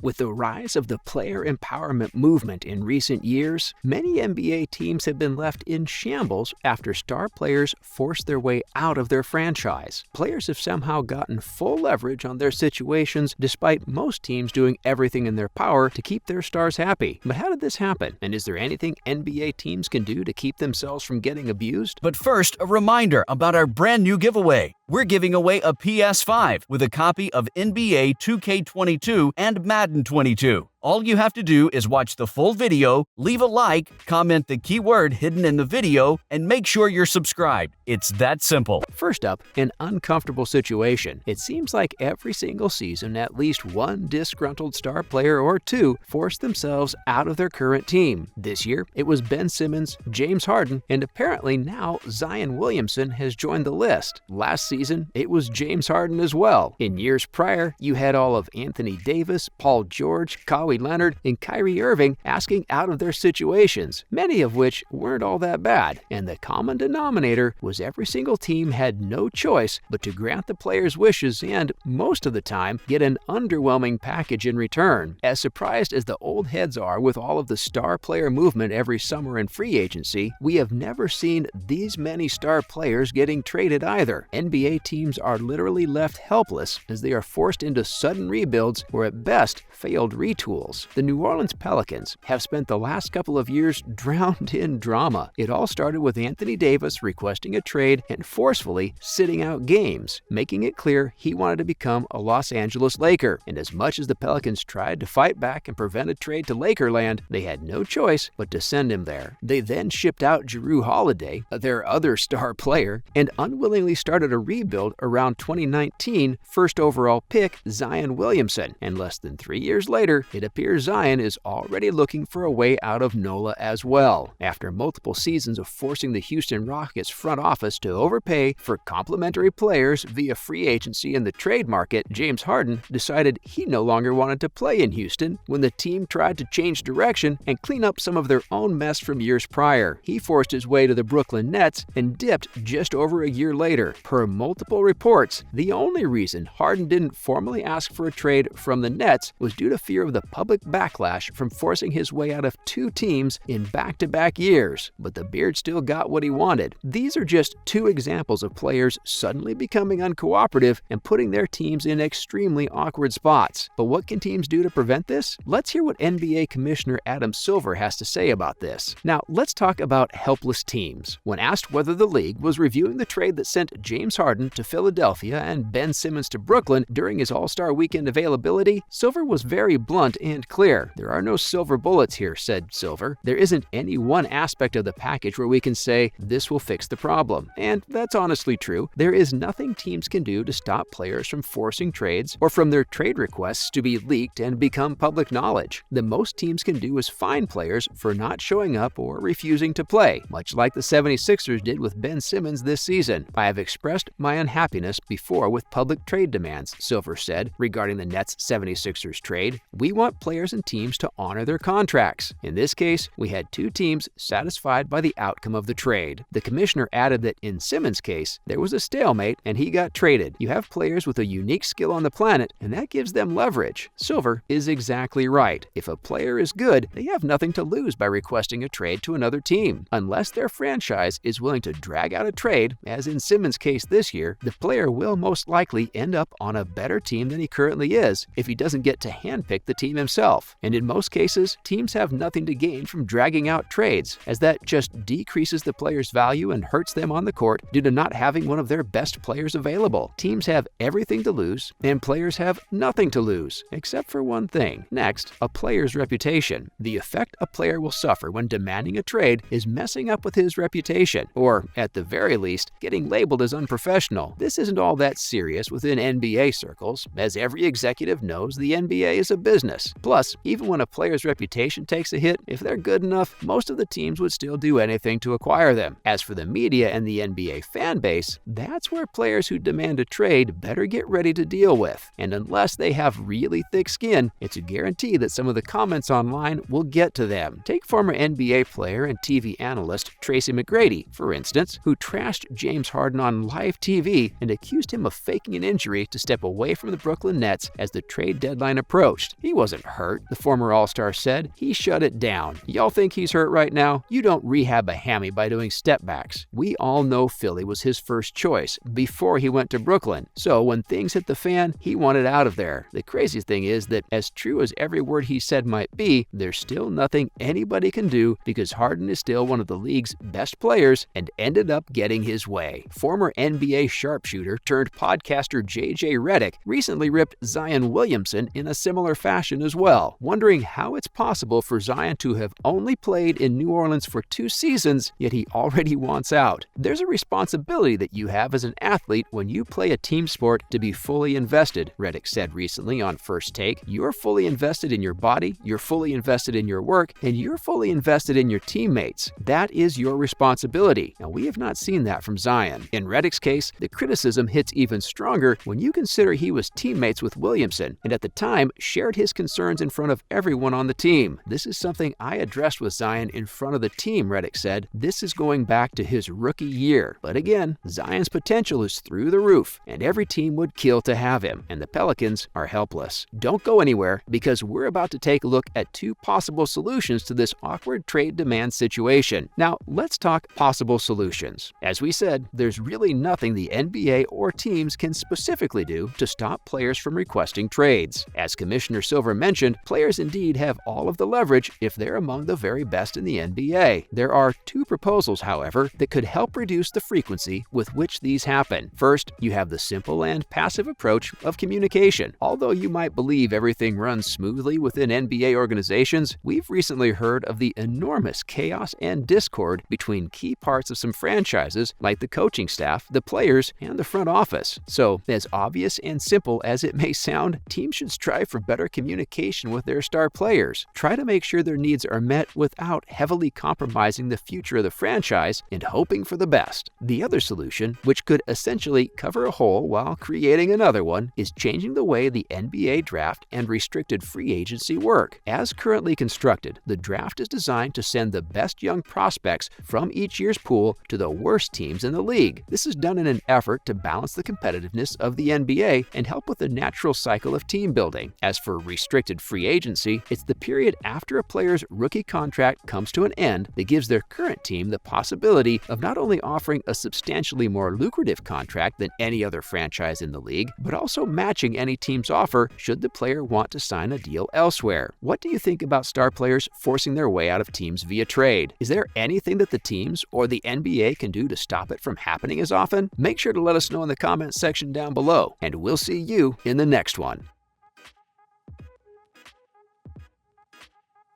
With the rise of the player empowerment movement in recent years, many NBA teams have been left in shambles after star players force their way out of their franchise. Players have somehow gotten full leverage on their situations despite most teams doing everything in their power to keep their stars happy. But how did this happen? And is there anything NBA teams can do to keep themselves from getting abused? But first, a reminder about our brand new giveaway. We're giving away a PS5 with a copy of NBA 2K22 and Madden 22. All you have to do is watch the full video, leave a like, comment the keyword hidden in the video, and make sure you're subscribed. It's that simple. First up, an uncomfortable situation. It seems like every single season, at least one disgruntled star player or two force themselves out of their current team. This year, it was Ben Simmons, James Harden, and apparently now Zion Williamson has joined the list. Last season, it was James Harden as well. In years prior, you had all of Anthony Davis, Paul George, Kawhi Leonard, and Kyrie Irving asking out of their situations, many of which weren't all that bad. And the common denominator was every single team had no choice but to grant the players' wishes and, most of the time, get an underwhelming package in return. As surprised as the old heads are with all of the star player movement every summer in free agency, we have never seen these many star players getting traded either. NBA teams are literally left helpless as they are forced into sudden rebuilds or at best failed retools. The New Orleans Pelicans have spent the last couple of years drowned in drama. It all started with Anthony Davis requesting a trade and forcefully sitting out games, making it clear he wanted to become a Los Angeles Laker. And as much as the Pelicans tried to fight back and prevent a trade to Lakerland, they had no choice but to send him there. They then shipped out Jrue Holiday, their other star player, and unwillingly started a rebuild around 2019 first overall pick Zion Williamson. And less than 3 years later, it appears Zion is already looking for a way out of NOLA as well. After multiple seasons of forcing the Houston Rockets front office to overpay for complimentary players via free agency and the trade market, James Harden decided he no longer wanted to play in Houston when the team tried to change direction and clean up some of their own mess from years prior. He forced his way to the Brooklyn Nets and dipped just over a year later. Per multiple reports, the only reason Harden didn't formally ask for a trade from the Nets was due to fear of the public backlash from forcing his way out of 2 teams in back-to-back years. But the Beard still got what he wanted. These are just 2 examples of players suddenly becoming uncooperative and putting their teams in extremely awkward spots. But what can teams do to prevent this? Let's hear what NBA Commissioner Adam Silver has to say about this. Now, let's talk about helpless teams. When asked whether the league was reviewing the trade that sent James Harden to Philadelphia and Ben Simmons to Brooklyn during his All-Star Weekend availability, Silver was very blunt and clear. There are no silver bullets here, said Silver. There isn't any one aspect of the package where we can say this will fix the problem. And that's honestly true. There is nothing teams can do to stop players from forcing trades or from their trade requests to be leaked and become public knowledge. The most teams can do is fine players for not showing up or refusing to play, much like the 76ers did with Ben Simmons this season. I have expressed my unhappiness before with public trade demands, Silver said regarding the Nets 76ers trade. We want players and teams to honor their contracts. In this case, we had 2 teams satisfied by the outcome of the trade. The commissioner added that in Simmons' case, there was a stalemate and he got traded. You have players with a unique skill on the planet, and that gives them leverage. Silver is exactly right. If a player is good, they have nothing to lose by requesting a trade to another team. Unless their franchise is willing to drag out a trade, as in Simmons' case this year, the player will most likely end up on a better team than he currently is if he doesn't get to handpick the team himself. And in most cases, teams have nothing to gain from dragging out trades, as that just decreases the player's value and hurts them on the court due to not having one of their best players available. Teams have everything to lose, and players have nothing to lose, except for one thing. Next, a player's reputation. The effect a player will suffer when demanding a trade is messing up with his reputation, or, at the very least, getting labeled as unprofessional. This isn't all that serious within NBA circles, as every executive knows the NBA is a business. Plus, even when a player's reputation takes a hit, if they're good enough, most of the teams would still do anything to acquire them. As for the media and the NBA fan base, that's where players who demand a trade better get ready to deal with. And unless they have really thick skin, it's a guarantee that some of the comments online will get to them. Take former NBA player and TV analyst Tracy McGrady, for instance, who trashed James Harden on live TV and accused him of faking an injury to step away from the Brooklyn Nets as the trade deadline approached. He wasn't hurt, the former All-Star said. He shut it down. Y'all think he's hurt right now? You don't rehab a hammy by doing step backs. We all know Philly was his first choice before he went to Brooklyn. So when things hit the fan, he wanted out of there. The crazy thing is that as true as every word he said might be, there's still nothing anybody can do because Harden is still one of the league's best players and ended up getting his way. Former NBA sharpshooter turned podcaster J.J. Redick recently ripped Zion Williamson in a similar fashion as well, wondering how it's possible for Zion to have only played in New Orleans for 2 seasons, yet he already wants out. There's a responsibility that you have as an athlete when you play a team sport to be fully invested, Redick said recently on First Take. You're fully invested in your body, you're fully invested in your work, and you're fully invested in your teammates. That is your responsibility. Now, we have not seen that from Zion. In Redick's case, the criticism hits even stronger when you consider he was teammates with Williamson and at the time shared his concerns in front of everyone on the team. This is something I addressed with Zion in front of the team, Redick said. This is going back to his rookie year. But again, Zion's potential is through the roof, and every team would kill to have him, and the Pelicans are helpless. Don't go anywhere because we're about to take a look at 2 possible solutions to this awkward trade demand situation. Now, let's talk possible solutions. As we said, there's really nothing the NBA or teams can specifically do to stop players from requesting trades. As Commissioner Silver mentioned, players indeed have all of the leverage if they're among the very best in the NBA. There are 2 proposals, however, that could help reduce the frequency with which these happen. First, you have the simple and passive approach of communication. Although you might believe everything runs smoothly within NBA organizations, we've recently heard of the enormous chaos and discord between key parts of some franchises like the coaching staff, the players, and the front office. So, as obvious and simple as it may sound, teams should strive for better communication with their star players. Try to make sure their needs are met without heavily compromising the future of the franchise and hoping for the best. The other solution, which could essentially cover a hole while creating another one, is changing the way the NBA draft and restricted free agency work. As currently constructed, the draft is designed to send the best young prospects from each year's pool to the worst teams in the league. This is done in an effort to balance the competitiveness of the NBA and help with the natural cycle of team building. As for restricted free agency, it's the period after a player's rookie contract comes to an end that gives their current team the possibility of not only offering a substantially more lucrative contract than any other franchise in the league, but also matching any team's offer should the player want to sign a deal elsewhere. What do you think about star players forcing their way out of teams via trade? Is there anything that the teams or the NBA can do to stop it from happening as often? Make sure to let us know in the comments section down below, and we'll see you in the next one.